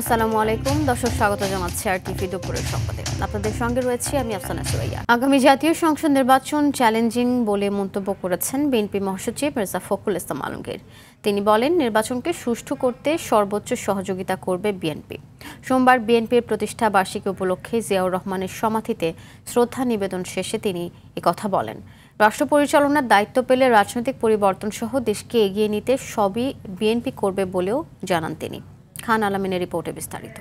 আসসালামু আলাইকুম দর্শক, স্বাগত জানাচ্ছি আরটিভি দুপুরের সংবাদে। আপনাদের সঙ্গে রয়েছি আমি আফসানা সুরাইয়া। আগামী জাতীয় সংসদ নির্বাচন চ্যালেঞ্জিং বলে মন্তব্য করেছেন বিএনপি মহাসচিব মির্জা ফখরুল ইসলাম আলমগীর। তিনি বলেন, নির্বাচনকে সুষ্ঠু করতে সর্বোচ্চ সহযোগিতা করবে বিএনপি। সোমবার বিএনপির প্রতিষ্ঠা বার্ষিকী উপলক্ষে জিয়াউর রহমানের সমাধিতে শ্রদ্ধা নিবেদন শেষে তিনি একথা বলেন। রাষ্ট্র পরিচালনার দায়িত্ব পেলে রাজনৈতিক পরিবর্তন সহ দেশকে এগিয়ে নিতে সবই বিএনপি করবে বলেও জানান তিনি। খান আলামিনের রিপোর্টে বিস্তারিত।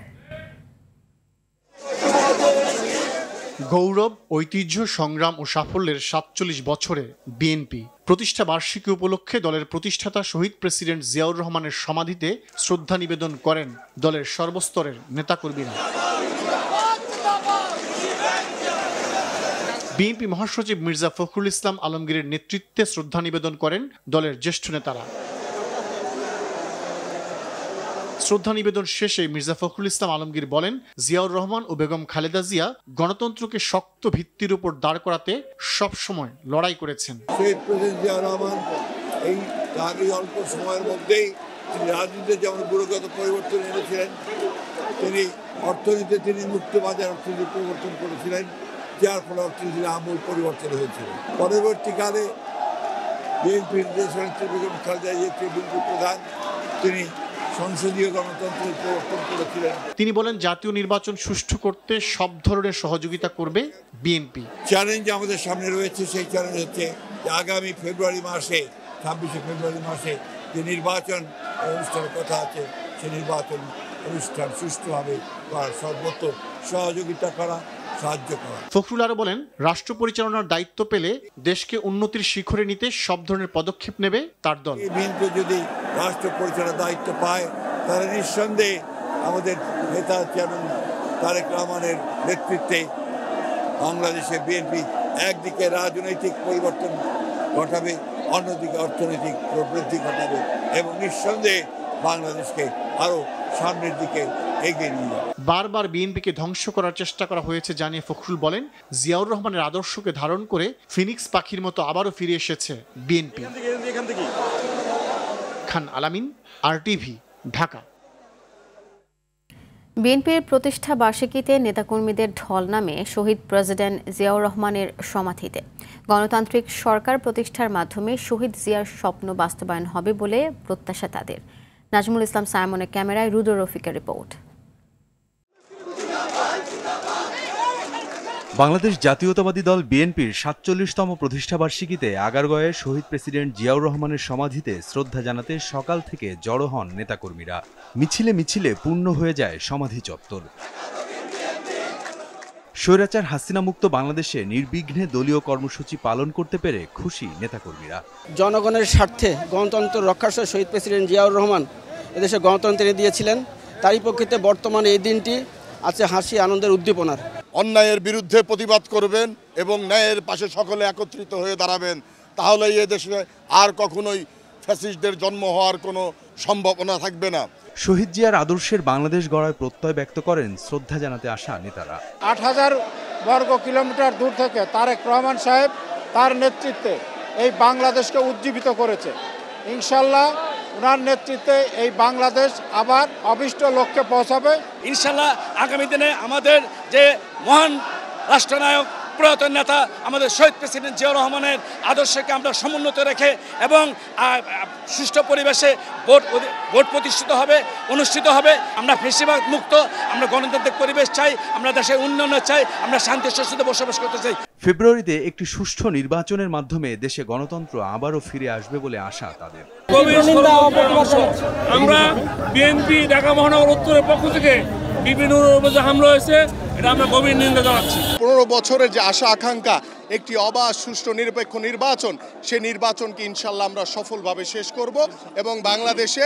গৌরব, ঐতিহ্য, সংগ্রাম ও সাফল্যের ৪৭ বছরে বিএনপি প্রতিষ্ঠা বার্ষিকী উপলক্ষে দলের প্রতিষ্ঠাতা শহীদ প্রেসিডেন্ট জিয়াউর রহমানের সমাধিতে শ্রদ্ধা নিবেদন করেন দলের সর্বস্তরের নেতাকর্মীরা। বিএনপি মহাসচিব মির্জা ফখরুল ইসলাম আলমগীরের নেতৃত্বে শ্রদ্ধা নিবেদন করেন দলের জ্যেষ্ঠ নেতারা। শ্রদ্ধা নিবেদন শেষে মির্জা ফখরুল ইসলাম আলমগীর বলেন, জিয়াউর রহমান ও বেগম খালেদা জিয়া গণতন্ত্রকে শক্ত ভিত্তির উপর দাঁড় করাতে সবসময় লড়াই করেছেন। শহীদ প্রেসিডেন্ট জিয়াউর রহমান এই অল্প সময়ের মধ্যেই তিনি রাজনীতিতে যেমন গুণগত পরিবর্তন এনেছিলেন, তিনি অর্থনীতিতে তিনি মুক্ত বাজার অর্থনীতি পরিবর্তন করেছিলেন, যার ফলে অর্থনীতির আমূল পরিবর্তন হয়েছিল। পরবর্তীকালে বিএনপির দেশনেত্রী বেগম খালেদা জিয়া বিএনপি প্রধান, তিনি সংসদীয় গণতন্ত্রের প্রবর্তন করেছিলেন। তিনি বলেন, জাতীয় নির্বাচন সুষ্ঠু করতে সব ধরনের সহযোগিতা করবে বিএনপি। চ্যালেঞ্জ আমাদের সামনে রয়েছে, সেই চ্যালেঞ্জ হচ্ছে যে আগামী ফেব্রুয়ারি মাসে ২৬শে ফেব্রুয়ারি মাসে যে নির্বাচন অনুষ্ঠানের কথা আছে, সেই নির্বাচন অনুষ্ঠান সুষ্ঠুভাবে করার সর্বোচ্চ সহযোগিতা করা, সাহায্য করা। ফখরুল আরো বলেন, রাষ্ট্র পরিচালনার দায়িত্ব পেলে দেশকে উন্নতির শিখরে নিতে সব ধরনের পদক্ষেপ নেবে তার দল। বিএনপি যদি রাষ্ট্র পরিচালনার দায়িত্ব পায়, তাহলে নিঃসন্দেহে আমাদের নেতা চেয়ারম্যান তারেক রহমানের নেতৃত্বে বাংলাদেশে বিএনপি একদিকে রাজনৈতিক পরিবর্তন ঘটাবে, অন্যদিকে অর্থনৈতিক প্রবৃদ্ধি ঘটাবে এবং নিঃসন্দেহে বাংলাদেশকে আরো সামনের দিকে এগিয়ে নিয়ে যাবে। বারবার বিএনপিকে ধ্বংস করার চেষ্টা করা হয়েছে জানিয়ে ফখরুল বলেন, জিয়াউর রহমানের আদর্শকে ধারণ করে ফিনিক্স পাখির মতো আবারও ফিরে এসেছে বিএনপি। খান আলামিন, আরটিভি, ঢাকা। বিএনপির প্রতিষ্ঠা বার্ষিকীতে নেতাকর্মীদের ঢল নামে শহীদ প্রেসিডেন্ট জিয়াউর রহমানের সমাধিতে। গণতান্ত্রিক সরকার প্রতিষ্ঠার মাধ্যমে শহীদ জিয়ার স্বপ্ন বাস্তবায়ন হবে বলে প্রত্যাশা তাদের। নাজমুল ইসলাম সায়মনের ক্যামেরায় রুদ্র রফিকের রিপোর্ট। বাংলাদেশ জাতীয়তাবাদী দল বিএনপির ৪৭তম প্রতিষ্ঠাবার্ষিকীতে আগারগাঁওয়ে শহীদ প্রেসিডেন্ট জিয়াউর রহমানের সমাধিতে শ্রদ্ধা জানাতে সকাল থেকে জড়ো হন নেতাকর্মীরা। মিছিলে মিছিলে পূর্ণ হয়ে যায় সমাধি চত্বর। স্বৈরাচার হাসিনা মুক্ত বাংলাদেশে নির্বিঘ্নে দলীয় কর্মসূচি পালন করতে পেরে খুশি নেতাকর্মীরা। জনগণের স্বার্থে গণতন্ত্র রক্ষার সহ শহীদ প্রেসিডেন্ট জিয়াউর রহমান এদেশে গণতন্ত্র এনে দিয়েছিলেন। তারই প্রকৃতিতে বর্তমানে এই দিনটি আছে হাসি আনন্দের উদ্দীপনার। অন্যায়ের বিরুদ্ধে প্রতিবাদ করবেন এবং ন্যায়ের পাশে সকলে একত্রিত হয়ে দাঁড়াবেন, তাহলে এই দেশে আর কখনোই ফ্যাসিস্টদের জন্ম হওয়ার কোনো সম্ভাবনা থাকবে না। শহীদ জিয়ার আদর্শের বাংলাদেশ গড়ায় প্রত্যয় ব্যক্ত করেন শ্রদ্ধা জানাতে আসা নেতারা। ৮,০০০ বর্গ কিলোমিটার দূর থেকে তারেক রহমান সাহেব তার নেতৃত্বে এই বাংলাদেশকে উজ্জীবিত করেছে। ইনশাল্লাহ ওনার নেতৃত্বে এই বাংলাদেশ আবার অভিষ্ট লক্ষ্যে পৌঁছাবে। ইনশাল্লাহ আগামী দিনে আমাদের যে মহান রাষ্ট্রনায়ক প্রয়াত নেতা আমাদের শহীদ প্রেসিডেন্ট জিয়াউর রহমানের আদর্শকে আমরা সমুন্নত রেখে এবং সুষ্ঠু পরিবেশে ভোট প্রতিষ্ঠিত হবে, অনুষ্ঠিত হবে। আমরা ফ্যাসিবাদ মুক্ত, আমরা গণতান্ত্রিক পরিবেশ চাই, আমরা দেশের উন্নয়ন চাই, আমরা শান্তি সুষ্ঠুতে বসবাস করতে চাই। ফেব্রুয়ারিতে একটি সুষ্ঠু নির্বাচনের মাধ্যমে দেশে গণতন্ত্র আবারও ফিরে আসবে বলে আশা তাদের। আমরা বিএনপি ঢাকা মহানগর উত্তরের পক্ষ থেকে বিভিন্ন হামলা হয়েছে, এটা আমরা গভীর নিন্দা জানাচ্ছি। ১৫ বছরের যে আশা আকাঙ্ক্ষা একটি অবাধ সুষ্ঠু নিরপেক্ষ নির্বাচন, সেই নির্বাচনকে ইনশাল্লাহ আমরা সফলভাবে শেষ করব এবং বাংলাদেশে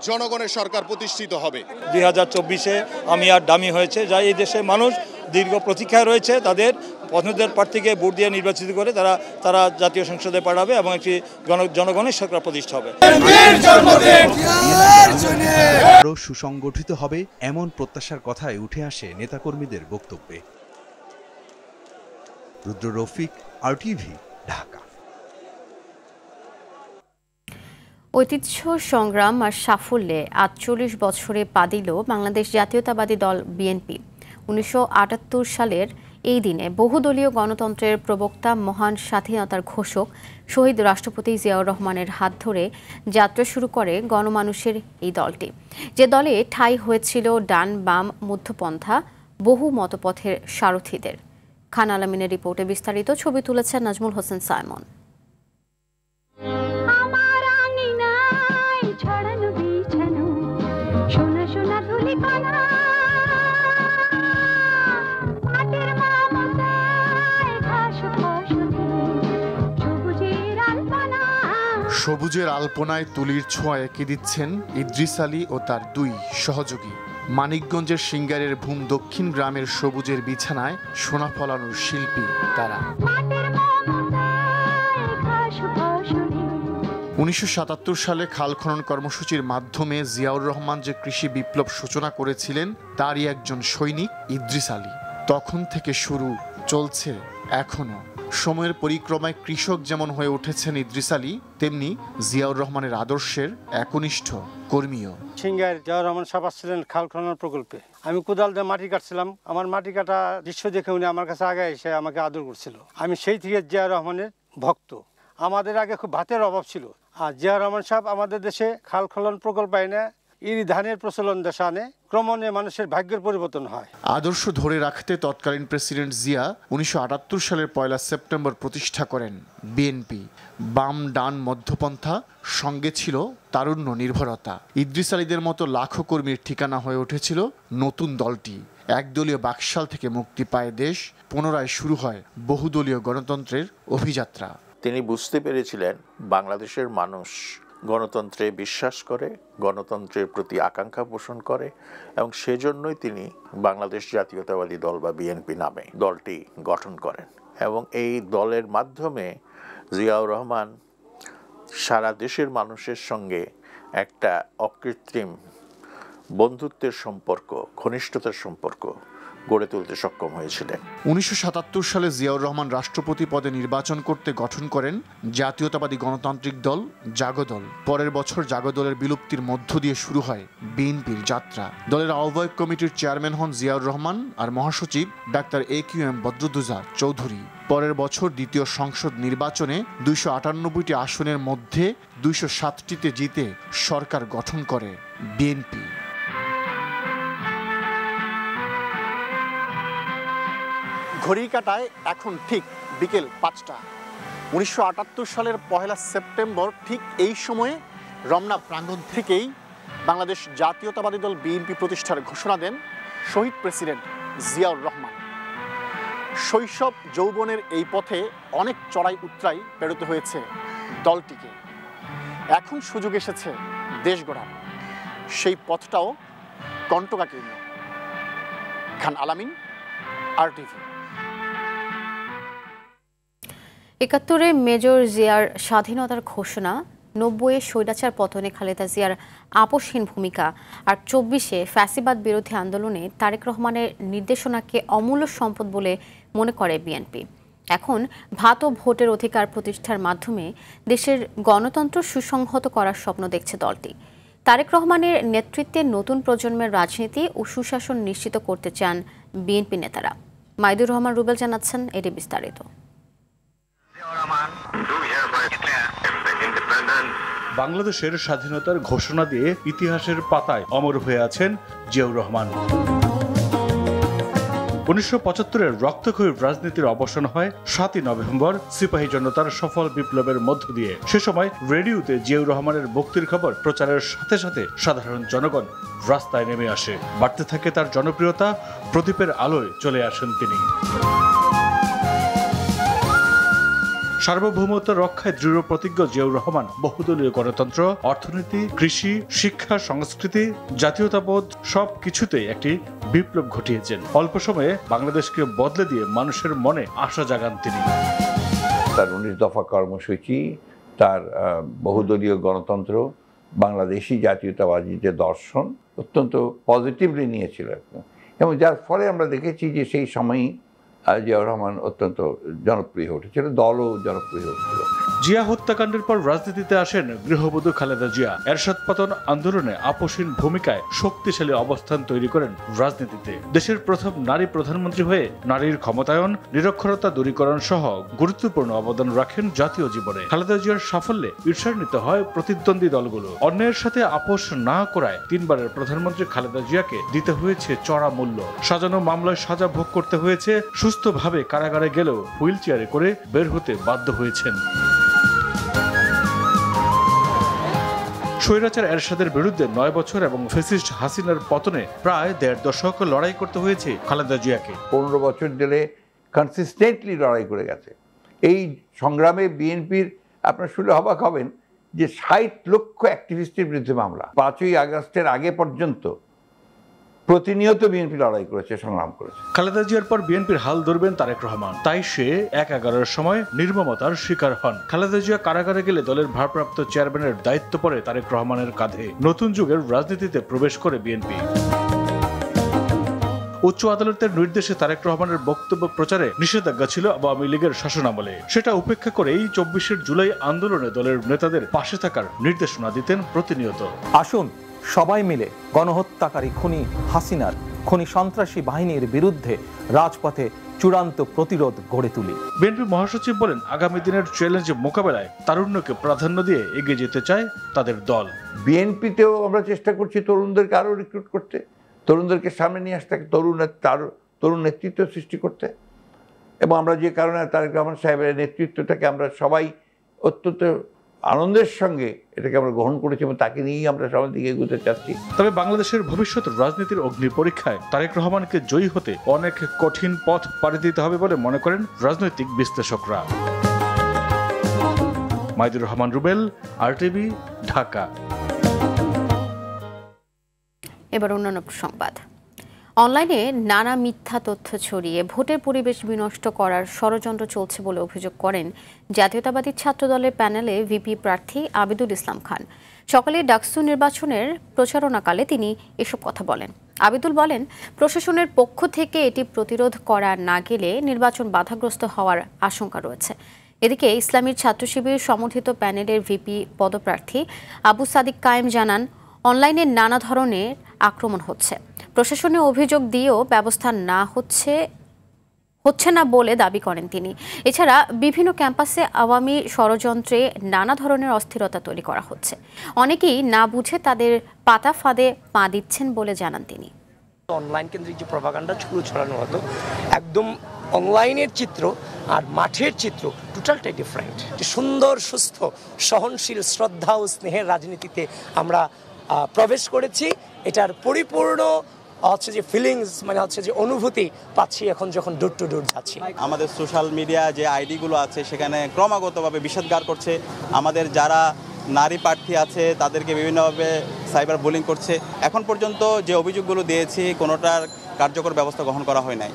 জনগণের সরকার প্রতিষ্ঠিত হবে। ২০২৪-এ আমি আর দামি হয়েছে, যা এই দেশের মানুষ দীর্ঘ প্রতীক্ষায় রয়েছে। তাদের পছন্দের প্রার্থীকে ভোট দিয়ে নির্বাচিত করে তারা জাতীয় সংসদে পাঠাবে এবং একটি জনগণের সরকার প্রতিষ্ঠা হবে। আরও সুসংগঠিত হবে এমন প্রত্যাশার কথাই উঠে আসে নেতাকর্মীদের বক্তব্যে। রুদ্র রফিক, আরটিভি, ঢাকা। ঐতিহ্য, সংগ্রাম আর সাফল্যে ৪৮ বছরে পা দিল বাংলাদেশ জাতীয়তাবাদী দল বিএনপি। ১৯৭৮ সালের এই দিনে বহুদলীয় গণতন্ত্রের প্রবক্তা, মহান স্বাধীনতার ঘোষক শহীদ রাষ্ট্রপতি জিয়াউর রহমানের হাত ধরে যাত্রা শুরু করে গণমানুষের এই দলটি, যে দলে ঠাঁই হয়েছিল ডান বাম মধ্যপন্থা বহু মতপথের সারথীদের। খান আলামিনের রিপোর্টে বিস্তারিত ছবি তুলেছেন নাজমুল হোসেন সাইমন। সবুজের আলপনায় তুলির ছোঁয়া এঁকে দিচ্ছেন ইদ্রিস আলী ও তার দুই সহযোগী। মানিকগঞ্জের সিঙ্গারের ভূম দক্ষিণ গ্রামের সবুজের বিছানায় সোনা ফলানোর শিল্পী তারা। ১৯৭৭ সালে খাল খনন কর্মসূচির মাধ্যমে জিয়াউর রহমান যে কৃষি বিপ্লব সূচনা করেছিলেন তারই একজন সৈনিক ইদ্রিস আলী। তখন থেকে শুরু, চলছে এখনো। সময়ের পরিক্রমায় কৃষক যেমন হয়ে উঠেছেন ইদ্রিস আলী, তেমনি জিয়াউর রহমানের আদর্শের একনিষ্ঠ কর্মীও। সিঙ্গার জিয়াউর রহমান সাহেব আসছিলেন খাল খনন প্রকল্পে। আমি কোদাল দিয়ে মাটি কাটছিলাম। আমার মাটি কাটা দৃশ্য দেখে উনি আমার কাছে আগে এসে আমাকে আদর করছিল। আমি সেই থেকে জিয়াউর রহমানের ভক্ত। আমাদের আগে খুব ভাতের অভাব ছিল, আর জিয়াউর রহমান সাহেব আমাদের দেশে খাল খনন প্রকল্প এনে ইরি ধানের প্রচলন দেশে আনে, ক্রমে মানুষের ভাগ্যের পরিবর্তন হয়। আদর্শ ধরে রাখতে তৎকালীন প্রেসিডেন্ট জিয়া ১৯৭৮ সালের ১ সেপ্টেম্বর প্রতিষ্ঠা করেন বিএনপি। বাম ডান মধ্যপন্থা, সঙ্গে ছিল তারুণ্য নির্ভরতা। ইদ্রিস আলীদের মতো লাখো কর্মীর ঠিকানা হয়ে উঠেছিল নতুন দলটি। একদলীয় বাকশাল থেকে মুক্তি পায় দেশ, পুনরায় শুরু হয় বহুদলীয় গণতন্ত্রের অভিযাত্রা। তিনি বুঝতে পেরেছিলেন বাংলাদেশের মানুষ গণতন্ত্রে বিশ্বাস করে, গণতন্ত্রের প্রতি আকাঙ্ক্ষা পোষণ করে, এবং সেজন্যই তিনি বাংলাদেশ জাতীয়তাবাদী দল বা বিএনপি নামে দলটি গঠন করেন। এবং এই দলের মাধ্যমে জিয়াউর রহমান সারা দেশের মানুষের সঙ্গে একটা অকৃত্রিম বন্ধুত্বের সম্পর্ক, ঘনিষ্ঠতার সম্পর্ক গড়ে তুলতে সক্ষম হয়েছিলেন। ১৯৭৭ সালে জিয়াউর রহমান রাষ্ট্রপতি পদে নির্বাচন করতে গঠন করেন জাতীয়তাবাদী গণতান্ত্রিক দল জাগদল। পরের বছর জাগদলের বিলুপ্তির মধ্য দিয়ে শুরু হয় বিএনপির যাত্রা। দলের আহ্বায়ক কমিটির চেয়ারম্যান হন জিয়াউর রহমান আর মহাসচিব ডাক্তার AQM বদরুদ্দোজা চৌধুরী। পরের বছর দ্বিতীয় সংসদ নির্বাচনে ২৯৮টি আসনের মধ্যে ২০৭টিতে জিতে সরকার গঠন করে বিএনপি। ঘড়ির কাঁটায় এখন ঠিক বিকেল ৫টা। ১৯৭৮ সালের ১ সেপ্টেম্বর ঠিক এই সময়ে রমনা প্রাঙ্গণ থেকেই বাংলাদেশ জাতীয়তাবাদী দল বিএনপি প্রতিষ্ঠার ঘোষণা দেন শহীদ প্রেসিডেন্ট জিয়াউর রহমান। শৈশব যৌবনের এই পথে অনেক চড়াই উতরাই পেরোতে হয়েছে দলটিকে। এখন সুযোগ এসেছে দেশ গড়ার, সেই পথটাও কণ্টকাকীর্ণ। খান আলামিন, RTV। ৭১-এ মেজর জিয়ার স্বাধীনতার ঘোষণা, ৯০-এ স্বৈরাচার পতনে খালেদা জিয়ার আপোষহীন ভূমিকা, আর ২৪-এ ফ্যাসিবাদ বিরোধী আন্দোলনে তারেক রহমানের নির্দেশনাকে অমূল্য সম্পদ বলে মনে করে বিএনপি। এখন ভাত ও ভোটের অধিকার প্রতিষ্ঠার মাধ্যমে দেশের গণতন্ত্র সুসংহত করার স্বপ্ন দেখছে দলটি। তারেক রহমানের নেতৃত্বে নতুন প্রজন্মের রাজনীতি ও সুশাসন নিশ্চিত করতে চান বিএনপি নেতারা। মাইদুর রহমান রুবেল জানাচ্ছেন এটি বিস্তারিত। বাংলাদেশের স্বাধীনতার ঘোষণা দিয়ে ইতিহাসের পাতায় অমর হয়ে আছেন জিয়াউর রহমান। ১৯৭৫-এর রক্তক্ষয়ী রাজনীতির অবসান হয় ৭ই নভেম্বর সিপাহী জনতার সফল বিপ্লবের মধ্য দিয়ে। সে সময় রেডিওতে জিয়াউর রহমানের মুক্তির খবর প্রচারের সাথে সাথে সাধারণ জনগণ রাস্তায় নেমে আসে। বাড়তে থাকে তার জনপ্রিয়তা, প্রদীপের আলোয় চলে আসেন তিনি। সার্বভৌমত্ব রক্ষায় দৃঢ় প্রতিজ্ঞ জিয়াউর রহমান বহুদলীয় গণতন্ত্র, অর্থনীতি, কৃষি, শিক্ষা, সংস্কৃতি, জাতীয়তাবোধ সব কিছুতেই একটি বিপ্লব ঘটিয়েছেন। অল্প সময়ে বাংলাদেশকে বদলে দিয়ে মানুষের মনে আশা জাগান তিনি। তার 19 দফা কর্মসূচি, তার বহুদলীয় গণতন্ত্র, বাংলাদেশি জাতীয়তাবাদী যে দর্শন অত্যন্ত পজিটিভলি নিয়েছিল, এবং যার ফলে আমরা দেখেছি যে সেই সময়ই জিয়াউর রহমান অত্যন্ত জনপ্রিয় উঠেছিল, দলও জনপ্রিয় হয়েছিল। জিয়া হত্যাকাণ্ডের পর রাজনীতিতে আসেন গৃহবধূ খালেদা জিয়া। এরশাদ পতন আন্দোলনে আপোষহীন ভূমিকায় শক্তিশালী অবস্থান তৈরি করেন রাজনীতিতে। দেশের প্রথম নারী প্রধানমন্ত্রী হয়ে নারীর ক্ষমতায়ন, নিরক্ষরতা দূরীকরণ সহ গুরুত্বপূর্ণ অবদান রাখেন জাতীয় জীবনে। খালেদা জিয়ার সাফল্যে ঈর্ষান্বিত হয় প্রতিদ্বন্দ্বী দলগুলো। অন্যায়ের সাথে আপোষ না করায় 3 বারের প্রধানমন্ত্রী খালেদা জিয়াকে দিতে হয়েছে চড়া মূল্য। সাজানো মামলায় সাজা ভোগ করতে হয়েছে, সুস্থভাবে কারাগারে গেলেও হুইল চেয়ারে করে বের হতে বাধ্য হয়েছেন। স্বৈরাচার এরশাদের বিরুদ্ধে 9 বছর এবং ফ্যাসিস্ট হাসিনার পতনে প্রায় 1.5 দশক লড়াই করতে হয়েছে খালেদা জিয়াকে। 15 বছর জেলে কনসিস্টেন্টলি লড়াই করে গেছে। এই সংগ্রামে বিএনপির আপনার শুনলে অবাক হবেন যে 60 লক্ষ অ্যাক্টিভিস্টের বিরুদ্ধে মামলা। 5ই আগস্টের আগে পর্যন্ত প্রতিনিয়ত বিএনপি লড়াই করেছে, সংগ্রাম করেছে। খালেদা জিয়ার পর বিএনপির হাল ধরবেন তারেক রহমান, তাই সে 1/11 সময় নির্মমতার শিকার হন। খালেদা জিয়া কারাগারে গেলে দলের ভারপ্রাপ্ত চেয়ারম্যানের দায়িত্ব পড়ে তারেক রহমানের কাঁধে। নতুন যুগের রাজনীতিতে প্রবেশ করে বিএনপি। উচ্চ আদালতের নির্দেশে তারেক রহমানের বক্তব্য প্রচারে নিষেধাজ্ঞা ছিল আওয়ামী লীগের শাসনামলে। সেটা উপেক্ষা করেই 24 জুলাই আন্দোলনে দলের নেতাদের পাশে থাকার নির্দেশনা দিতেন প্রতিনিয়ত। আসুন সবাই মিলে গণহত্যাকারী খুনি হাসিনার খুনি সন্ত্রাসী বাহিনীর বিরুদ্ধে রাজপথে চূড়ান্ত প্রতিরোধ গড়ে তুলি। বিএনপি মহাসচিব বলেন, আগামী দিনের চ্যালেঞ্জ মোকাবেলায় তারুণ্যকে প্রাধান্য দিয়ে এগিয়ে যেতে চায় তাদের দল। বিএনপিতেও আমরা চেষ্টা করছি তরুণদেরকে আরো রিক্রুট করতে, তরুণদেরকে সামনে নিয়ে আসতে, তরুণ নেতৃত্ব সৃষ্টি করতে। এবং আমরা যে কারণে তারেক রহমান সাহেবের নেতৃত্বটাকে আমরা সবাই অত্যন্ত আনন্দের সঙ্গে এটাকে আমরা গ্রহণ করেছি এবং তাকে নিয়েই আমরা সবার দিকে এগোতে চাচ্ছি। তবে বাংলাদেশের ভবিষ্যৎ রাজনীতির অগ্নি পরীক্ষায় তারেক রহমানকে জয়ী হতে অনেক কঠিন পথ পাড়ি দিতে হবে বলে মনে করেন রাজনৈতিক বিশ্লেষকরা। মাইদুর রহমান রুবেল, আরটিভি, ঢাকা। এবার অন্যান্য সংবাদ। অনলাইনে নানা মিথ্যা তথ্য ছড়িয়ে ভোটের পরিবেশ বিনষ্ট করার ষড়যন্ত্র চলছে বলে অভিযোগ করেন জাতীয়তাবাদী ছাত্রদলের প্যানেলে ভিপি প্রার্থী আবিদুল ইসলাম খান। সকালে ডাকসু নির্বাচনের প্রচারণাকালে তিনি এসব কথা বলেন। আবিদুল বলেন, প্রশাসনের পক্ষ থেকে এটি প্রতিরোধ করা না গেলে নির্বাচন বাধাগ্রস্ত হওয়ার আশঙ্কা রয়েছে। এদিকে ইসলামী ছাত্র শিবির সমর্থিত প্যানেলের ভিপি পদপ্রার্থী আবু সাদিক কায়েম জানান, অনলাইনে নানা ধরনের আক্রমণ হচ্ছে, প্রশাসনে অভিযোগ দিয়েও ব্যবস্থা হচ্ছে না বলে দাবি করেন তিনি। এছাড়া বিভিন্ন ক্যাম্পাসে আওয়ামী ষড়যন্ত্রে নানা ধরনের অস্থিরতা তৈরি করা হচ্ছে, অনেকেই না বুঝে তাদের পাতা ফাঁদে পা দিচ্ছেন বলে জানান তিনি। অনলাইন কেন্দ্রিক যে প্রপাগান্ডা ছড়ানো হতো, একদম অনলাইনের চিত্র আর মাঠের চিত্র টোটালটাই ডিফারেন্ট। সুন্দর, সুস্থ, সহনশীল, শ্রদ্ধা ও স্নেহের রাজনীতিতে আমরা প্রবেশ করেছি। এটার পরিপূর্ণ হচ্ছে যে ফিলিংস, মানে হচ্ছে যে অনুভূতি পাচ্ছি এখন যখন ডোর টু ডোর যাচ্ছি। আমাদের সোশ্যাল মিডিয়া যে আইডিগুলো আছে সেখানে ক্রমাগতভাবে বিষোদ্গার করছে। আমাদের যারা নারী প্রার্থী আছে তাদেরকে বিভিন্নভাবে সাইবার বুলিং করছে। এখন পর্যন্ত যে অভিযোগগুলো দিয়েছি কোনোটার কার্যকর ব্যবস্থা গ্রহণ করা হয় নাই।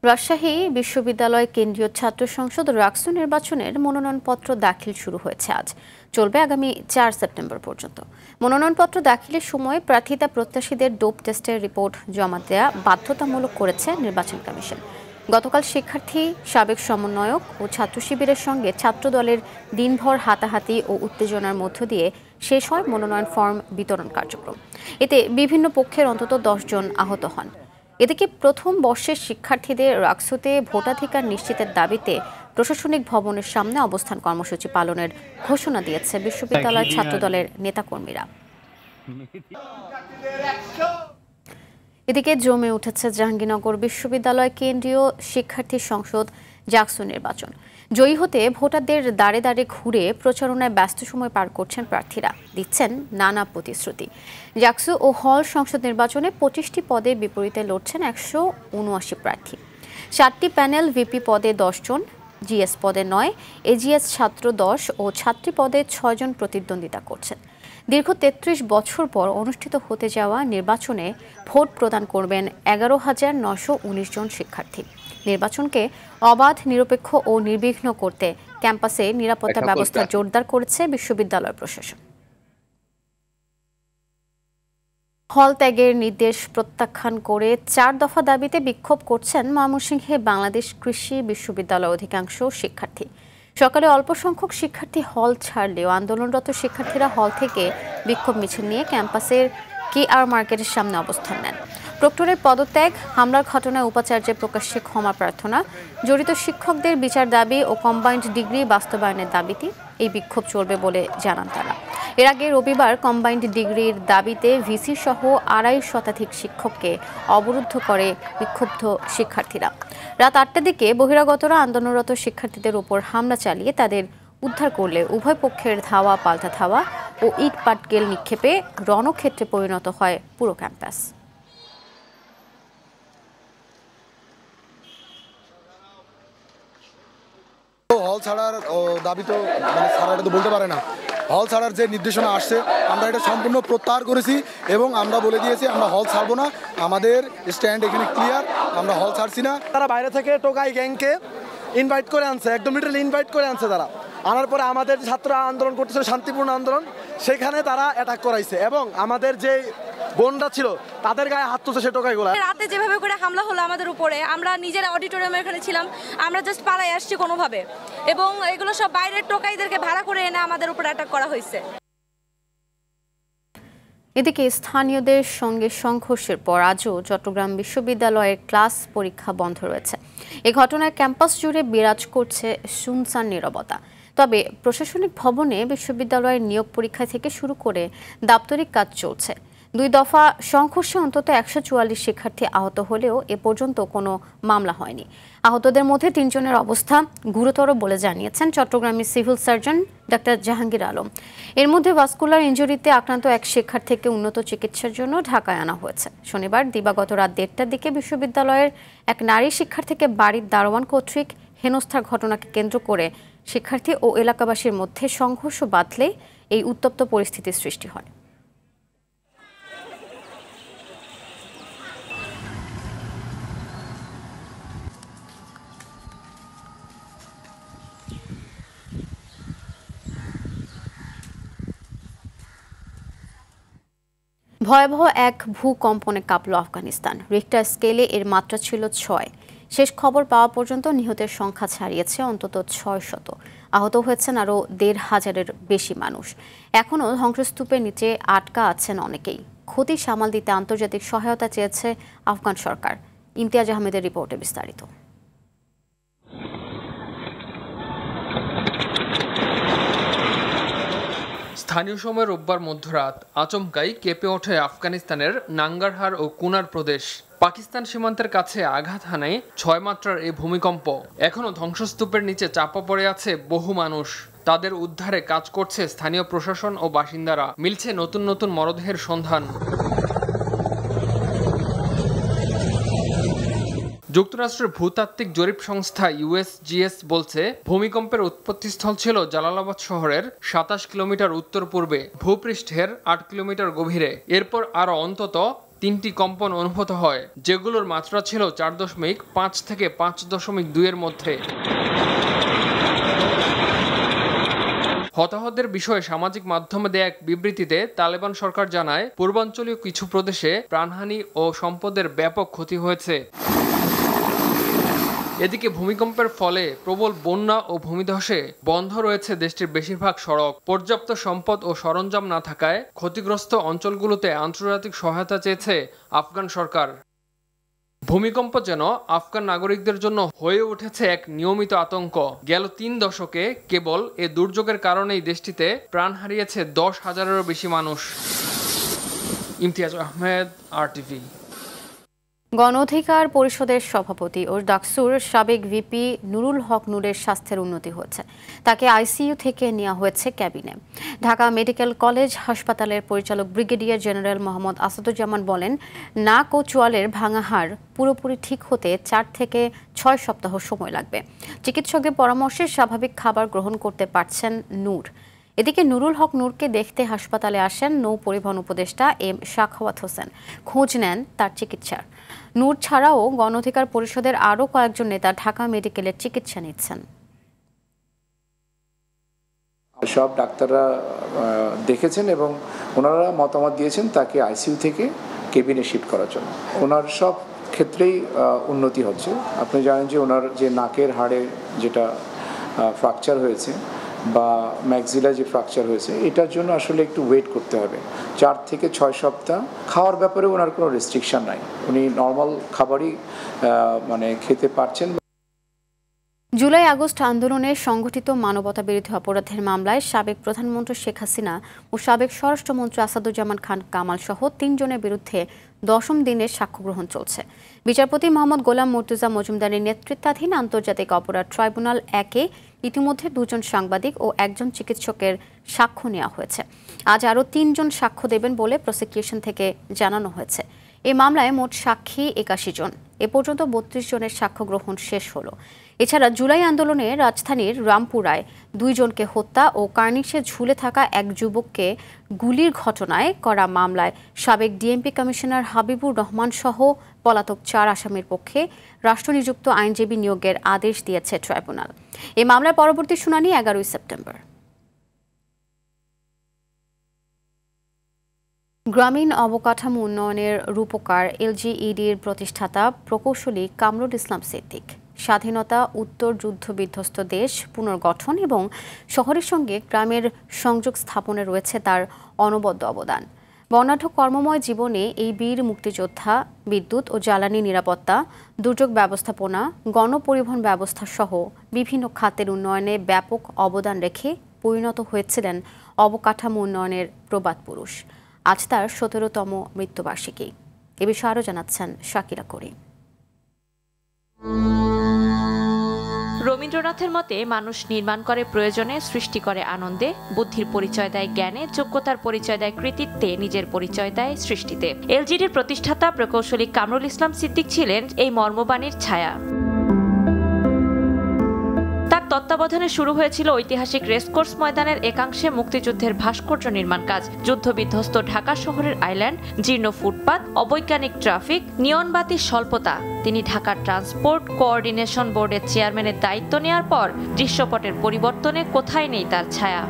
রাজশাহী বিশ্ববিদ্যালয় কেন্দ্রীয় ছাত্র সংসদ রাকসু নির্বাচনের মনোনয়নপত্র দাখিল শুরু হয়েছে আজ, চলবে আগামী 4 সেপ্টেম্বর পর্যন্ত। মনোনয়নপত্র দাখিলের সময় প্রার্থিতা প্রত্যাশীদের ডোপ টেস্টের রিপোর্ট জমা দেওয়া বাধ্যতামূলক করেছে নির্বাচন কমিশন। গতকাল শিক্ষার্থী, সাবেক সমন্বয়ক ও ছাত্র শিবিরের সঙ্গে ছাত্র দলের দিনভর হাতাহাতি ও উত্তেজনার মধ্য দিয়ে শেষ হয় মনোনয়ন ফর্ম বিতরণ কার্যক্রম। এতে বিভিন্ন পক্ষের অন্তত 10 জন আহত হন। এদিকে প্রথম বর্ষের শিক্ষার্থীদের রাকসুতে ভোটাধিকার নিশ্চিতের দাবিতে প্রশাসনিক ভবনের সামনে অবস্থান কর্মসূচি পালনের ঘোষণা দিয়েছে বিশ্ববিদ্যালয় ছাত্রদলের নেতাকর্মীরা। এদিকে জমে উঠেছে জাহাঙ্গীরনগর বিশ্ববিদ্যালয় কেন্দ্রীয় শিক্ষার্থী সংসদ জাকসু নির্বাচন। জয়ী হতে ভোটারদের দাঁড়ে দাঁড়ে ঘুরে প্রচারণায় ব্যস্ত সময় পার করছেন প্রার্থীরা, দিচ্ছেন নানা প্রতিশ্রুতি। জাকসু ও হল সংসদ নির্বাচনে 25টি পদে বিপরীতে লড়ছেন 179 প্রার্থী। 7টি প্যানেল ভিপি পদে 10 জন, জিএস পদে 9, এজিএস ছাত্র 10 ও ছাত্রী পদে 6 জন প্রতিদ্বন্দ্বিতা করছেন। দীর্ঘ 33 বছর পর অনুষ্ঠিত হতে যাওয়া নির্বাচনে ভোট প্রদান করবেন 11,919 জন শিক্ষার্থী। নির্বাচনকে অবাধ, নিরপেক্ষ ও নির্বিঘ্ন করতে ক্যাম্পাসে নিরাপত্তা ব্যবস্থা জোরদার করেছে বিশ্ববিদ্যালয় প্রশাসন। হল ত্যাগের নির্দেশ প্রত্যাখ্যান করে 4 দফা দাবিতে বিক্ষোভ করছেন ময়মনসিংহে বাংলাদেশ কৃষি বিশ্ববিদ্যালয়ের অধিকাংশ শিক্ষার্থী। সকালে অল্প সংখ্যক শিক্ষার্থী হল ছাড়লেও আন্দোলনরত শিক্ষার্থীরা হল থেকে বিক্ষোভ মিছিল নিয়ে ক্যাম্পাসের KR মার্কেটের সামনে অবস্থান নেন। প্রক্টরের পদত্যাগ, হামলার ঘটনায় উপাচার্যের প্রকাশ্যে ক্ষমা প্রার্থনা, জড়িত শিক্ষকদের বিচার দাবি ও কম্বাইন্ড ডিগ্রি বাস্তবায়নের দাবিতে এই বিক্ষোভ চলবে বলে জানান তারা। এর আগে রবিবার কম্বাইন্ড ডিগ্রির দাবিতে ভিসি সহ 2.5 শতাধিক শিক্ষককে অবরুদ্ধ করে বিক্ষুব্ধ শিক্ষার্থীরা। রাত 8টার দিকে বহিরাগতরা আন্দোলনরত শিক্ষার্থীদের উপর হামলা চালিয়ে তাদের উদ্ধার করলে উভয় পক্ষের ধাওয়া পাল্টা ধাওয়া ও ইট পাটকেল নিক্ষেপে রণক্ষেত্রে পরিণত হয় পুরো ক্যাম্পাস। হল ছাড়ার দাবি তো ছাড়া এটা তো বলতে পারে না। হল ছাড়ার যে নির্দেশনা আসছে আমরা এটা সম্পূর্ণ প্রত্যাহার করেছি এবং আমরা বলে দিয়েছি আমরা হল ছাড়বো না, আমাদের স্ট্যান্ড এখানে ক্লিয়ার, আমরা হল ছাড়ছি না। তারা বাইরে থেকে টোকাই গ্যাংকে ইনভাইট করে আনছে, একদম লিটারালি ইনভাইট করে আনছে। তারা আনার পরে আমাদের ছাত্ররা আন্দোলন করতেছে, শান্তিপূর্ণ আন্দোলন, সেখানে তারা অ্যাটাক করাইছে এবং আমাদের যে বোনরা ছিল তাদের গায়ে হাত তুলছে সে টোকাইগুলো। রাতে যেভাবে করে হামলা হলো আমাদের উপরে, আমরা নিজেরা অডিটোরিয়ামে এখানে ছিলাম, আমরা জাস্ট পালাই আসছি কোনোভাবে, এবং এগুলো সব বাইরের টোকাইদেরকে ভাড়া করে এনে আমাদের উপরে অ্যাটাক করা হয়েছে। এদিকে স্থানীয়দের সঙ্গে সংঘর্ষের পর আজও চট্টগ্রাম বিশ্ববিদ্যালয়ের ক্লাস পরীক্ষা বন্ধ রয়েছে। এই ঘটনায় ক্যাম্পাস জুড়ে বিরাজ করছে শুনশান নীরবতা। তবে প্রশাসনিক ভবনে বিশ্ববিদ্যালয়ের নিয়োগ পরীক্ষা থেকে শুরু করে দাপ্তরিক কাজ চলছে। 2 দফা সংঘর্ষে অন্তত 144 শিক্ষার্থী আহত হলেও এ পর্যন্ত কোনো মামলা হয়নি। আহতদের মধ্যে 3 জনের অবস্থা গুরুতর বলে জানিয়েছেন চট্টগ্রামের civil surgeon doctor Jahangir Alam. এর মধ্যে ভাস্কুলার ইনজুরিতে আক্রান্ত এক শিক্ষার্থীকে উন্নত চিকিৎসার জন্য ঢাকায় আনা হয়েছে। শনিবার দিবাগত রাত 1টার দিকে বিশ্ববিদ্যালয়ের এক নারী শিক্ষার্থীকে বাড়ির দারোয়ান কর্তৃক হেনস্থার ঘটনাকে কেন্দ্র করে শিক্ষার্থী ও এলাকাবাসীর মধ্যে সংঘর্ষ বাধলে এই উত্তপ্ত পরিস্থিতির সৃষ্টি হয়। ভয়াবহ এক ভূকম্পনে কাঁপল আফগানিস্তান। রিক্টার স্কেলে এর মাত্রা ছিল 6। শেষ খবর পাওয়া পর্যন্ত নিহতের সংখ্যা ছাড়িয়েছে অন্তত 600। আহত হয়েছেন আরও 1,500-এর বেশি মানুষ। এখনও ধ্বংসস্তূপের নিচে আটকা আছেন অনেকেই। ক্ষতি সামাল দিতে আন্তর্জাতিক সহায়তা চেয়েছে আফগান সরকার। ইমতিয়াজ আহমেদের রিপোর্টে বিস্তারিত। স্থানীয় সময় রোববার মধ্যরাত আচমকাই কেঁপে ওঠে আফগানিস্তানের নাঙ্গারহার ও কুনার প্রদেশ। পাকিস্তান সীমান্তের কাছে আঘাত হানায় 6 মাত্রার এই ভূমিকম্প। এখনও ধ্বংসস্তূপের নিচে চাপা পড়ে আছে বহু মানুষ। তাদের উদ্ধারে কাজ করছে স্থানীয় প্রশাসন ও বাসিন্দারা। মিলছে নতুন নতুন মরদেহের সন্ধান। যুক্তরাষ্ট্রের ভূতাত্ত্বিক জরিপ সংস্থা USGS বলছে ভূমিকম্পের উৎপত্তিস্থল ছিল জালালাবাদ শহরের 27 কিলোমিটার উত্তর পূর্বে, ভূপৃষ্ঠের 8 কিলোমিটার গভীরে। এরপর আরও অন্তত 3টি কম্পন অনুভূত হয়, যেগুলোর মাত্রা ছিল 4.5 থেকে 5.2 এর মধ্যে। হতাহতের বিষয়ে সামাজিক মাধ্যমে দেয়া এক বিবৃতিতে তালেবান সরকার জানায়, পূর্বাঞ্চলীয় কিছু প্রদেশে প্রাণহানি ও সম্পদের ব্যাপক ক্ষতি হয়েছে। এদিকে ভূমিকম্পের ফলে প্রবল বন্যা ও ভূমিধসে বন্ধ রয়েছে দেশটির বেশিরভাগ সড়ক। পর্যাপ্ত সম্পদ ও সরঞ্জাম না থাকায় ক্ষতিগ্রস্ত অঞ্চলগুলোতে আন্তর্জাতিক সহায়তা চেয়েছে আফগান সরকার। ভূমিকম্প যেন আফগান নাগরিকদের জন্য হয়ে উঠেছে এক নিয়মিত আতঙ্ক। গেল 3 দশকে কেবল এ দুর্যোগের কারণেই দেশটিতে প্রাণ হারিয়েছে 10,000-এরও বেশি মানুষ। ইমতিয়াজ আহমেদ, RTV। গণ অধিকার পরিষদের সভাপতি ও ডাকসুর সাবেক ভিপি নুরুল হক নূরের স্বাস্থ্যের উন্নতি হয়েছে। তাকে ICU থেকে নেওয়া হয়েছে ক্যাবিনে। ঢাকা মেডিকেল কলেজ হাসপাতালের পরিচালক ব্রিগেডিয়ার জেনারেল মোহাম্মদ আসাদুজ্জামান বলেন, নাক ও চোয়ালের ভাঙা হাড় পুরোপুরি ঠিক হতে 4 থেকে 6 সপ্তাহ সময় লাগবে। চিকিৎসকের পরামর্শে স্বাভাবিক খাবার গ্রহণ করতে পারছেন নূর। এদিকে নুরুল হক নূরকে দেখতে হাসপাতালে আসেন নৌ পরিবহন উপদেষ্টা M শাখাওয়াত হোসেন। খোঁজ নেন তার চিকিৎসার। নূর ছাড়াও গণ অধিকার পরিষদের আরও কয়েকজন নেতা ঢাকা মেডিকেলের চিকিৎসা নিচ্ছেন। সব ডাক্তাররা দেখেছেন এবং ওনারা মতামত দিয়েছেন তাকে আইসিইউ থেকে কেবিনে শিফট করার জন্য। ওনার সব ক্ষেত্রেই উন্নতি হচ্ছে। আপনি জানেন যে ওনার যে নাকের হাড়ে যেটা ফ্র্যাকচার হয়েছে বা ম্যাক্সিলা যে ফ্র্যাকচার হয়েছে, এটার জন্য আসলে একটু ওয়েট করতে হবে 4 থেকে 6 সপ্তাহ। খাওয়ার ব্যাপারে ওনার কোনো রেস্ট্রিকশন নাই, উনি নর্মাল খাবারই খেতে পারছেন। জুলাই আগস্ট আন্দোলনে সংগঠিত মানবতা বিরোধী অপরাধের মামলায় সাবেক প্রধানমন্ত্রী শেখ হাসিনা ও সাবেক স্বরাষ্ট্রমন্ত্রী আসাদুজ্জামান খান কামাল সহ 3 জনের বিরুদ্ধে 10ম দিনের সাক্ষ্য গ্রহণ চলছে। বিচারপতি মোহাম্মদ গোলাম মুর্তুজা মজুমদারের নেতৃত্বাধীন আন্তর্জাতিক অপরাধ ট্রাইব্যুনাল 1-এ ইতিমধ্যে 2 জন সাংবাদিক ও 1 জন চিকিৎসকের সাক্ষ্য নেওয়া হয়েছে। আজ আরও 3 জন সাক্ষ্য দেবেন বলে প্রসিকিউশন থেকে জানানো হয়েছে। এই মামলায় মোট সাক্ষী 81 জন। এ পর্যন্ত 32 জনের সাক্ষ্য গ্রহণ শেষ হলো। এছাড়া জুলাই আন্দোলনে রাজধানীর রামপুরায় 2 জনকে হত্যা ও কার্নিশে ঝুলে থাকা এক যুবককে গুলির ঘটনায় করা মামলায় সাবেক ডিএমপি কমিশনার হাবিবুর রহমান সহ পলাতক 4 আসামির পক্ষে রাষ্ট্রনিযুক্ত আইনজীবী নিয়োগের আদেশ দিয়েছে ট্রাইব্যুনাল। এই মামলার পরবর্তী শুনানি 11 সেপ্টেম্বর। গ্রামীণ অবকাঠামো উন্নয়নের রূপকার এলজিইডির প্রতিষ্ঠাতা প্রকৌশলী কামরুল ইসলাম সিদ্দিক স্বাধীনতা, উত্তর যুদ্ধ বিধ্বস্ত দেশ পুনর্গঠন এবং শহরের সঙ্গে গ্রামের সংযোগ স্থাপনে রয়েছে তার অনবদ্য অবদান। বর্ণাঢ্য কর্মময় জীবনে এই বীর মুক্তিযোদ্ধা বিদ্যুৎ ও জ্বালানি নিরাপত্তা, দুর্যোগ ব্যবস্থাপনা, গণপরিবহন ব্যবস্থা সহ বিভিন্ন খাতের উন্নয়নে ব্যাপক অবদান রেখে পরিণত হয়েছিলেন অবকাঠামো উন্নয়নের প্রবাদ পুরুষ। আজ তার 17তম মৃত্যুবার্ষিকী। এ বিষয়ে আরও জানাচ্ছেন শাকিলা করিম। রবীন্দ্রনাথের মতে মানুষ নির্মাণ করে প্রয়োজনে, সৃষ্টি করে আনন্দে, বুদ্ধির পরিচয় দেয় জ্ঞানে, যোগ্যতার পরিচয় দেয় কৃতিত্বে, নিজের পরিচয় দেয় সৃষ্টিতে। এলজিডির প্রতিষ্ঠাতা প্রকৌশলী কামরুল ইসলাম সিদ্দিক ছিলেন এই মর্মবাণীর ছায়া। তার তত্ত্বাবধানে শুরু হয়েছিল ঐতিহাসিক রেসকোর্স ময়দানের একাংশে মুক্তিযুদ্ধের ভাস্কর্য নির্মাণ কাজ। যুদ্ধবিধ্বস্ত ঢাকা শহরের আইল্যান্ড, জীর্ণ ফুটপাত, অবৈজ্ঞানিক ট্রাফিক, নিয়নবাতির স্বল্পতা। তিনি ঢাকা ট্রান্সপোর্ট কোঅর্ডিনেশন বোর্ডের চেয়ারম্যানের দায়িত্ব নেওয়ার পর দৃশ্যপটের পরিবর্তনে কোথায় নেই তার ছায়া।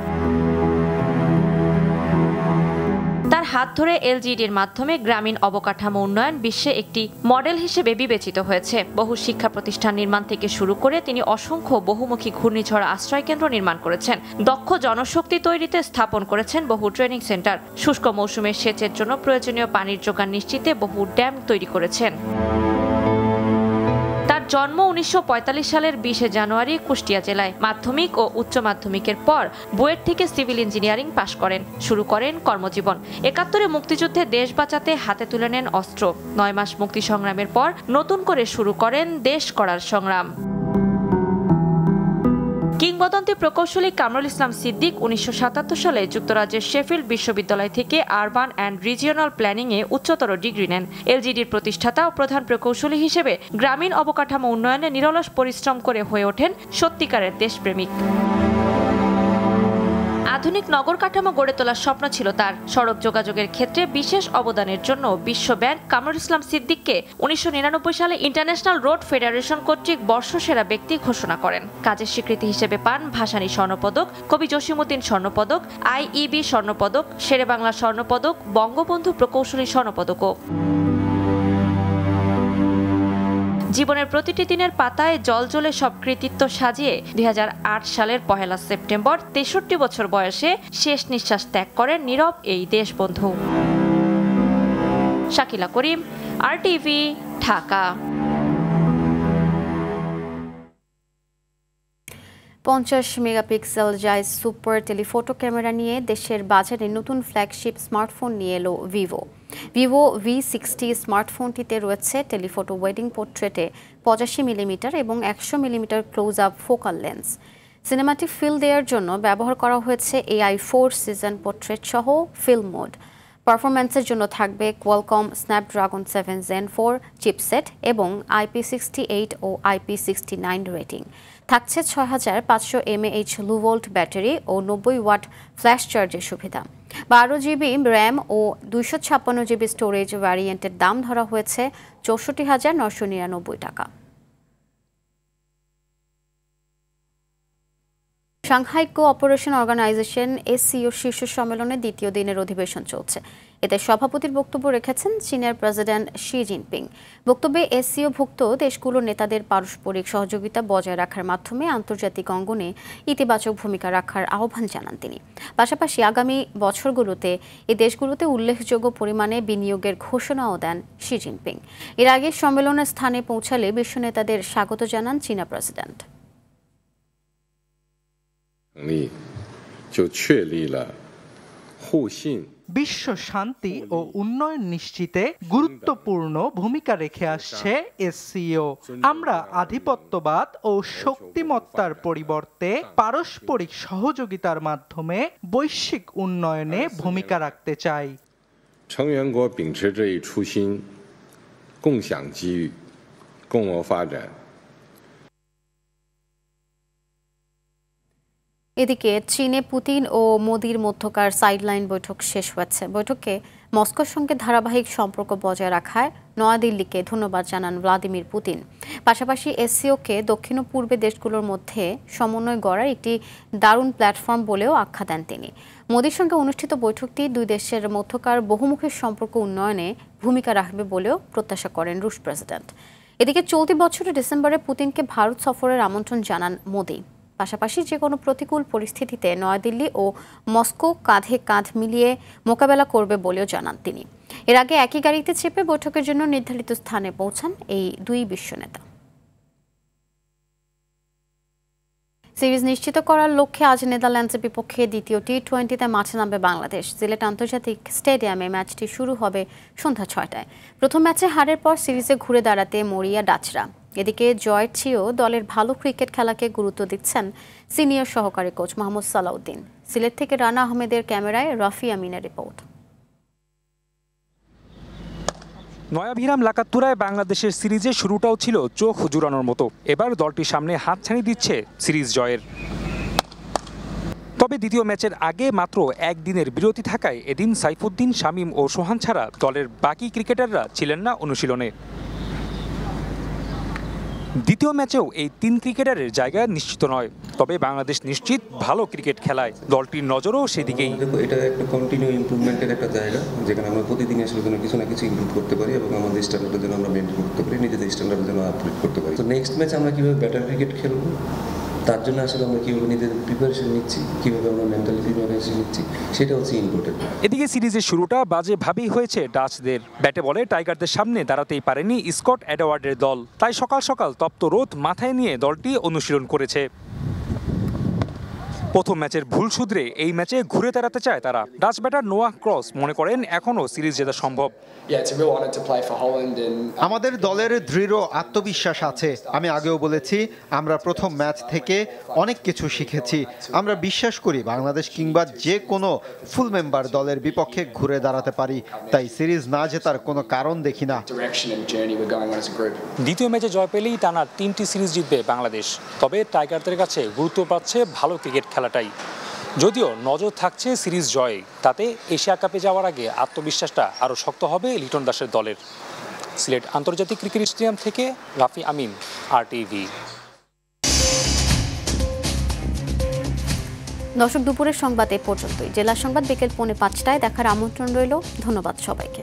তার হাত ধরে এলজিডির মাধ্যমে গ্রামীণ অবকাঠামো উন্নয়ন বিশ্বে একটি মডেল হিসেবে বিবেচিত হয়েছে। বহু শিক্ষা প্রতিষ্ঠান নির্মাণ থেকে শুরু করে তিনি অসংখ্য বহুমুখী ঘূর্ণিঝড় আশ্রয় কেন্দ্র নির্মাণ করেছেন। দক্ষ জনশক্তি তৈরিতে স্থাপন করেছেন বহু ট্রেনিং সেন্টার। শুষ্ক মৌসুমে সেচের জন্য প্রয়োজনীয় পানির যোগান নিশ্চিতে বহু ড্যাম তৈরি করেছেন। তার জন্ম 1945 সালের 20 জানুয়ারি কুষ্টিয়া জেলায়। মাধ্যমিক ও উচ্চ মাধ্যমিকের পর বুয়েট থেকে সিভিল ইঞ্জিনিয়ারিং পাশ করেন। শুরু করেন কর্মজীবন। 71-এ মুক্তিযুদ্ধে দেশ বাঁচাতে হাতে তুলে নেন অস্ত্র। 9 মাস মুক্তি সংগ্রামের পর নতুন করে শুরু করেন দেশ করার সংগ্রাম। কিংবদন্তি প্রকৌশলী কামরুল ইসলাম সিদ্দিক 1977 সালে যুক্তরাজ্যের শেফিল্ড বিশ্ববিদ্যালয় থেকে আরবান অ্যান্ড রিজিওনাল প্ল্যানিংয়ে উচ্চতর ডিগ্রি নেন। এলজিডির প্রতিষ্ঠাতা ও প্রধান প্রকৌশলী হিসেবে গ্রামীণ অবকাঠামো উন্নয়নে নিরলস পরিশ্রম করে হয়ে ওঠেন সত্যিকারের দেশপ্রেমিক। আধুনিক নগর কাঠামো গড়ে তোলার স্বপ্ন ছিল তার। সড়ক যোগাযোগের ক্ষেত্রে বিশেষ অবদানের জন্য বিশ্ব ব্যাংক কামরুল ইসলাম সিদ্দিককে 1999 সালে ইন্টারন্যাশনাল রোড ফেডারেশন কর্তৃক বর্ষসেরা ব্যক্তি ঘোষণা করেন। কাজের স্বীকৃতি হিসেবে পান ভাসানী স্বর্ণপদক, কবি জসিমউদ্দিন স্বর্ণপদক, আইইবি স্বর্ণপদক, শেরেবাংলা স্বর্ণপদক, বঙ্গবন্ধু প্রকৌশলী স্বর্ণপদকও। জীবনের প্রতিটি দিনের পাতায় জলজলে সব কৃতিত্ব সাজিয়ে 2008 সালের 1 সেপ্টেম্বর 63 বছর বয়সে শেষ নিঃশ্বাস ত্যাগ করেন নীরব এই দেশবন্ধু। Shakila Karim, RTV, Dhaka. 50 megapixel Zeiss super telephoto camera নিয়ে দেশের বাজারে নতুন ফ্ল্যাগশিপ স্মার্টফোন নিয়ে এলো ভিভো। ভিভো V60 স্মার্টফোনটিতে রয়েছে টেলিফোটো ওয়েডিং পোর্ট্রেটে 85 মিলিমিটার এবং 100 millimetre close up focal lens. Cinematic feel দেওয়ার জন্য ব্যবহার করা হয়েছে AI 4 সিজন পোর্ট্রেট সহ ফিল্ম মোড। পারফরম্যান্সের জন্য থাকবে কোয়ালকম স্ন্যাপড্রাগন 7 Gen 4 চিপসেট এবং IP68 ও IP69 রেটিং। থাকছে 6500 mAh লো ভোল্ট ব্যাটারি ও 90 ওয়াট ফ্ল্যাশ চার্জের সুবিধা। 12 GB র্যাম ও 256 GB স্টোরেজ ভ্যারিয়েন্টের দাম ধরা হয়েছে 64,999 টাকা। সাংহাই কোঅপারেশন অর্গানাইজেশন SCO শীর্ষ সম্মেলনের দ্বিতীয় দিনের অধিবেশন চলছে। এতে সভাপতির বক্তব্য রেখেছেন চীনের প্রেসিডেন্ট শি জিনপিং। বক্তব্যে SCO-ভুক্ত দেশগুলোর নেতাদের পারস্পরিক সহযোগিতা বজায় রাখার মাধ্যমে আন্তর্জাতিক অঙ্গনে ইতিবাচক ভূমিকা রাখার আহ্বান জানান তিনি। পাশাপাশি আগামী বছরগুলোতে এই দেশগুলোতে উল্লেখযোগ্য পরিমাণে বিনিয়োগের ঘোষণাও দেন শি জিনপিং। এর আগে সম্মেলনের স্থানে পৌঁছালে বিশ্ব নেতাদের স্বাগত জানান চীনা প্রেসিডেন্ট। বিশ্ব শান্তি ও উন্নয়ন নিশ্চিতে গুরুত্বপূর্ণ ভূমিকা রেখে আসছে SCO। আমরা আধিপত্যবাদ ও শক্তিমত্তার পরিবর্তে পারস্পরিক সহযোগিতার মাধ্যমে বৈশ্বিক উন্নয়নে ভূমিকা রাখতে চাই। 成员国秉持这一初心，共享机遇，共谋发展。 এদিকে চীনে পুতিন ও মোদির মধ্যকার সাইডলাইন বৈঠক শেষ হয়েছে। বৈঠকে মস্কোর সঙ্গে ধারাবাহিক সম্পর্ক বজায় রাখায় নয়াদিল্লিকে ধন্যবাদ জানান ভ্লাদিমির পুতিন। পাশাপাশি SCO-কে দক্ষিণ ও পূর্বে দেশগুলোর মধ্যে সমন্বয় গড়ার একটি দারুণ প্ল্যাটফর্ম বলেও আখ্যা দেন তিনি। মোদির সঙ্গে অনুষ্ঠিত বৈঠকটি দুই দেশের মধ্যকার বহুমুখী সম্পর্ক উন্নয়নে ভূমিকা রাখবে বলেও প্রত্যাশা করেন রুশ প্রেসিডেন্ট। এদিকে চলতি বছরের ডিসেম্বরে পুতিনকে ভারত সফরের আমন্ত্রণ জানান মোদি। পাশাপাশি যে কোনো প্রতিকূল পরিস্থিতিতে নয়াদিল্লি ও মস্কো কাঁধে কাঁধ মিলিয়ে মোকাবেলা করবে বলেও জানান তিনি। এর আগে একই গাড়িতে চেপে বৈঠকের জন্য নির্ধারিত স্থানে পৌঁছান এই দুই বিশ্ব নেতা। সিরিজ নিশ্চিত করার লক্ষ্যে আজ নেদারল্যান্ডসের বিপক্ষে দ্বিতীয় T20-তে মাঠে নামবে বাংলাদেশ। সিলেট আন্তর্জাতিক স্টেডিয়ামে ম্যাচটি শুরু হবে সন্ধ্যা 6টায়। প্রথম ম্যাচে হারের পর সিরিজে ঘুরে দাঁড়াতে মরিয়া ডাচরা। এদিকে জয়ের চেয়েও দলের ভালো ক্রিকেট খেলাকে গুরুত্ব দিচ্ছেন সিনিয়র সহকারী কোচ মোহাম্মদ সালাউদ্দিন। সিলেট থেকে রানা আহমেদের ক্যামেরায় রাফি আমিনের রিপোর্ট। নয়াভিরাম লাকাত্তুরায় বাংলাদেশের সিরিজের শুরুটাও ছিল চোখ জুড়ানোর মতো। এবার দলটির সামনে হাতছানি দিচ্ছে সিরিজ জয়ের। তবে দ্বিতীয় ম্যাচের আগে মাত্র একদিনের বিরতি থাকায় এদিন সাইফুদ্দিন, শামীম ও সোহান ছাড়া দলের বাকি ক্রিকেটাররা ছিলেন না অনুশীলনে। দ্বিতীয় ম্যাচেও এই তিন ক্রিকেটারের জায়গা নিশ্চিত নয়, তবে বাংলাদেশ নিশ্চিত ভালো ক্রিকেট খেলায়। দলটির নজরও সেদিকেই। এটা একটা কন্টিনিউ ইমপ্রুভমেন্টের একটা জায়গা, যেখানে আমরা প্রতিদিন আসলে কিছু না কিছু ইমপ্রুভ করতে পারি এবং আমাদের স্ট্যান্ডার্ডের জন্য আমরা মেনটেন করতে পারি, নিজেদের স্ট্যান্ডার্ডের জন্য আপগ্রেড করতে পারি। তো নেক্সট ম্যাচ আমরা কীভাবে বেটার ক্রিকেট খেলবো, তার জন্য আসলে আমরা কীভাবে নিজেদের প্রিপারেশন নিচ্ছি, কীভাবে আমরা মেন্টালি প্রিপারেশন নিচ্ছি, সেটা হচ্ছে ইম্পর্টেন্ট। এদিকে সিরিজের শুরুটা বাজেভাবেই হয়েছে ডাচদের। ব্যাটে বলে টাইগারদের সামনে দাঁড়াতেই পারেনি স্কট অ্যাডওয়ার্ডের দল। তাই সকাল সকাল তপ্ত রোদ মাথায় নিয়ে দলটি অনুশীলন করেছে। প্রথম ম্যাচের ভুল শুধরে এই ম্যাচে ঘুরে দাঁড়াতে চায় তারা। ডাচ ব্যাটার নোয়াহ ক্রস মনে করেন এখনও সিরিজ জেতা সম্ভব। আমাদের দলের দৃঢ় আত্মবিশ্বাস আছে। আমি আগেও বলেছি, আমরা প্রথম ম্যাচ থেকে অনেক কিছু শিখেছি। আমরা বিশ্বাস করি বাংলাদেশ কিংবা যে কোনো ফুল মেম্বার দলের বিপক্ষে ঘুরে দাঁড়াতে পারি, তাই সিরিজ না জেতার কোনো কারণ দেখি না। দ্বিতীয় ম্যাচে জয় পেলেই টানা 3টি সিরিজ জিতবে বাংলাদেশ। তবে টাইগারদের কাছে গুরুত্ব পাচ্ছে ভালো ক্রিকেট খেলাটাই। যদিও নজর থাকছে সিরিজ জয়ে, তাতে এশিয়া কাপে যাওয়ার আগে আত্মবিশ্বাসটা আরও শক্ত হবে লিটন দাসের দলের। সিলেট আন্তর্জাতিক ক্রিকেট স্টেডিয়াম থেকে রাফি আমিন, RTV। দর্শক, দুপুরের সংবাদ এ পর্যন্তই। জেলা সংবাদ বিকেল 4:45টায় দেখার আমন্ত্রণ রইল। ধন্যবাদ সবাইকে।